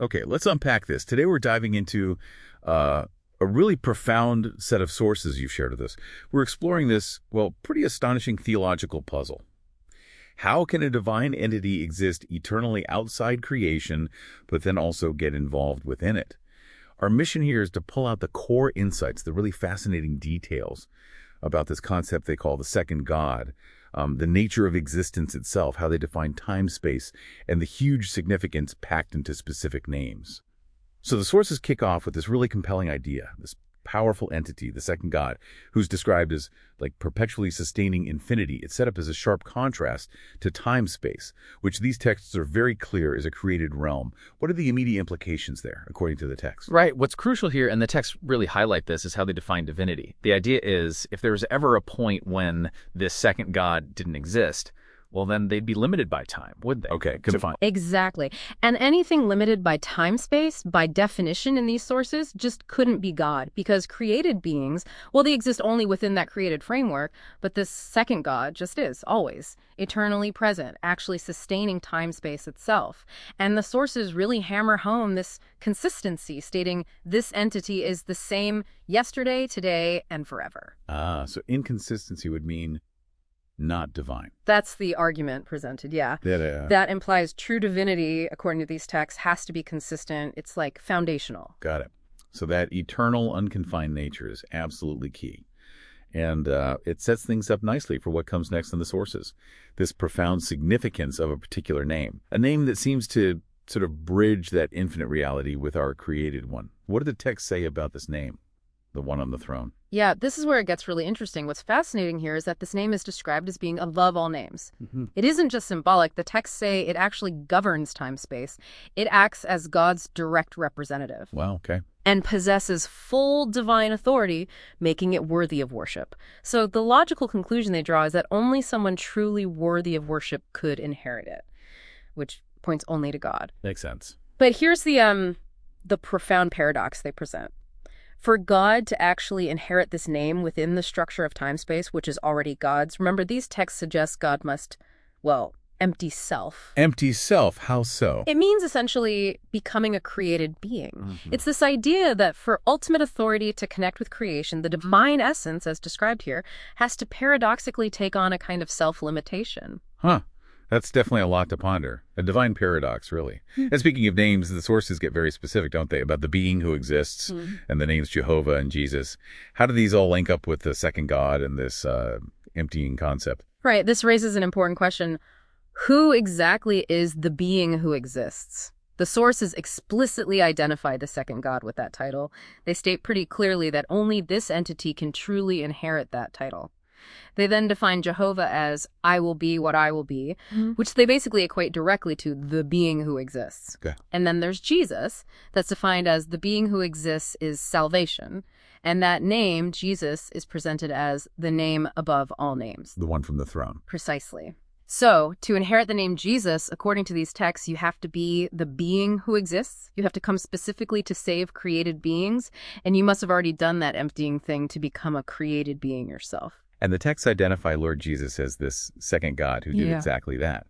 Okay, let's unpack this. Today we're diving into a really profound set of sources you've shared with us. We're exploring this, well, pretty astonishing theological puzzle. How can a divine entity exist eternally outside creation, but then also get involved within it? Our mission here is to pull out the core insights, the really fascinating details about this concept they call the second God, the nature of existence itself, how they define time-space, and the huge significance packed into specific names. So the sources kick off with this really compelling idea, this powerful entity, the second God, who's described as like perpetually sustaining infinity. It's set up as a sharp contrast to time-space, which these texts are very clear is a created realm. What are the immediate implications there, according to the text? Right. What's crucial here, and the texts really highlight this, is how they define divinity. The idea is if there was ever a point when this second God didn't exist, well, then they'd be limited by time, wouldn't they? Okay, confined. Exactly. And anything limited by time-space, by definition in these sources, just couldn't be God, because created beings, well, they exist only within that created framework, but this second God just is, always, eternally present, actually sustaining time-space itself. And the sources really hammer home this consistency, stating this entity is the same yesterday, today, and forever. So inconsistency would mean not divine. That's the argument presented, yeah. That implies true divinity, according to these texts, has to be consistent. It's like foundational. Got it. So that eternal, unconfined nature is absolutely key. And it sets things up nicely for what comes next in the sources. This profound significance of a particular name. A name that seems to sort of bridge that infinite reality with our created one. What do the texts say about this name, the one on the throne? Yeah, this is where it gets really interesting. What's fascinating here is that this name is described as being above all names. It isn't just symbolic. The texts say it actually governs time-space. It acts as God's direct representative. Wow, okay. And possesses full divine authority, making it worthy of worship. So the logical conclusion they draw is that only someone truly worthy of worship could inherit it, which points only to God. Makes sense. But here's the profound paradox they present. For God to actually inherit this name within the structure of time-space, which is already God's, remember, these texts suggest God must, well, empty self. Empty self? How so? It means essentially becoming a created being. It's this idea that for ultimate authority to connect with creation, the divine essence, as described here, has to paradoxically take on a kind of self-limitation. Huh. That's definitely a lot to ponder. A divine paradox, really. And speaking of names, the sources get very specific, don't they, about the being who exists and the names Jehovah and Jesus. How do these all link up with the second God and this emptying concept? Right. This raises an important question. Who exactly is the being who exists? The sources explicitly identify the second God with that title. They state pretty clearly that only this entity can truly inherit that title. They then define Jehovah as, I will be what I will be, which they basically equate directly to the being who exists. Okay. And then there's Jesus, that's defined as the being who exists is salvation. And that name, Jesus, is presented as the name above all names. The one from the throne. Precisely. So, to inherit the name Jesus, according to these texts, you have to be the being who exists. You have to come specifically to save created beings. And you must have already done that emptying thing to become a created being yourself. And the texts identify Lord Jesus as this second God who did exactly that.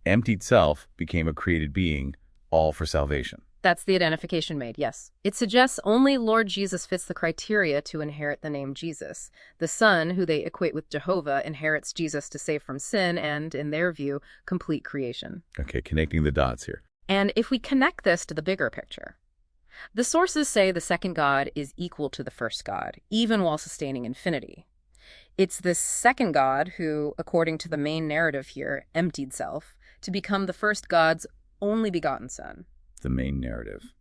Emptied self became a created being, all for salvation. That's the identification made, yes. It suggests only Lord Jesus fits the criteria to inherit the name Jesus. The Son, who they equate with Jehovah, inherits Jesus to save from sin and, in their view, complete creation. Okay, connecting the dots here. And if we connect this to the bigger picture, the sources say the second God is equal to the first God, even while sustaining infinity. It's this second God who, according to the main narrative here, emptied self to become the first God's only begotten Son. The main narrative.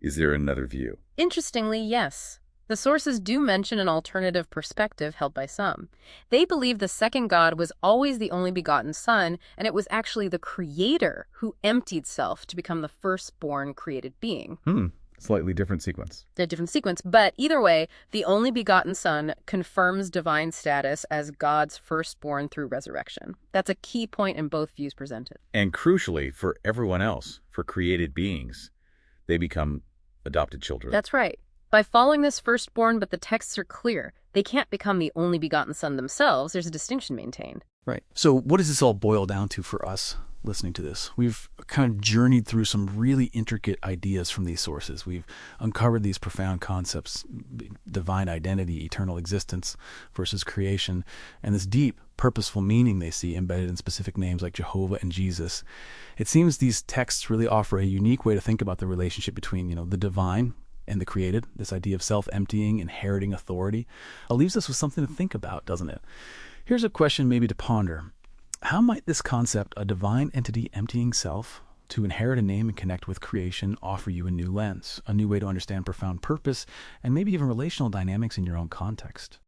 Is there another view? Interestingly, yes. The sources do mention an alternative perspective held by some. They believe the second God was always the only begotten Son, and it was actually the Creator who emptied self to become the firstborn created being. Slightly different sequence. A different sequence, but either way, the only begotten Son confirms divine status as God's firstborn through resurrection. That's a key point in both views presented. And crucially, for everyone else, for created beings, they become adopted children. That's right. By following this firstborn, but the texts are clear. They can't become the only begotten Son themselves. There's a distinction maintained. Right. So what does this all boil down to for us? listening to this. We've kind of journeyed through some really intricate ideas from these sources. We've uncovered these profound concepts, divine identity, eternal existence versus creation, and this deep, purposeful meaning they see embedded in specific names like Jehovah and Jesus. It seems these texts really offer a unique way to think about the relationship between, the divine and the created, this idea of self-emptying, inheriting authority. It leaves us with something to think about, doesn't it? Here's a question maybe to ponder. How might this concept, a divine entity emptying self to inherit a name and connect with creation, offer you a new lens, a new way to understand profound purpose, and maybe even relational dynamics in your own context?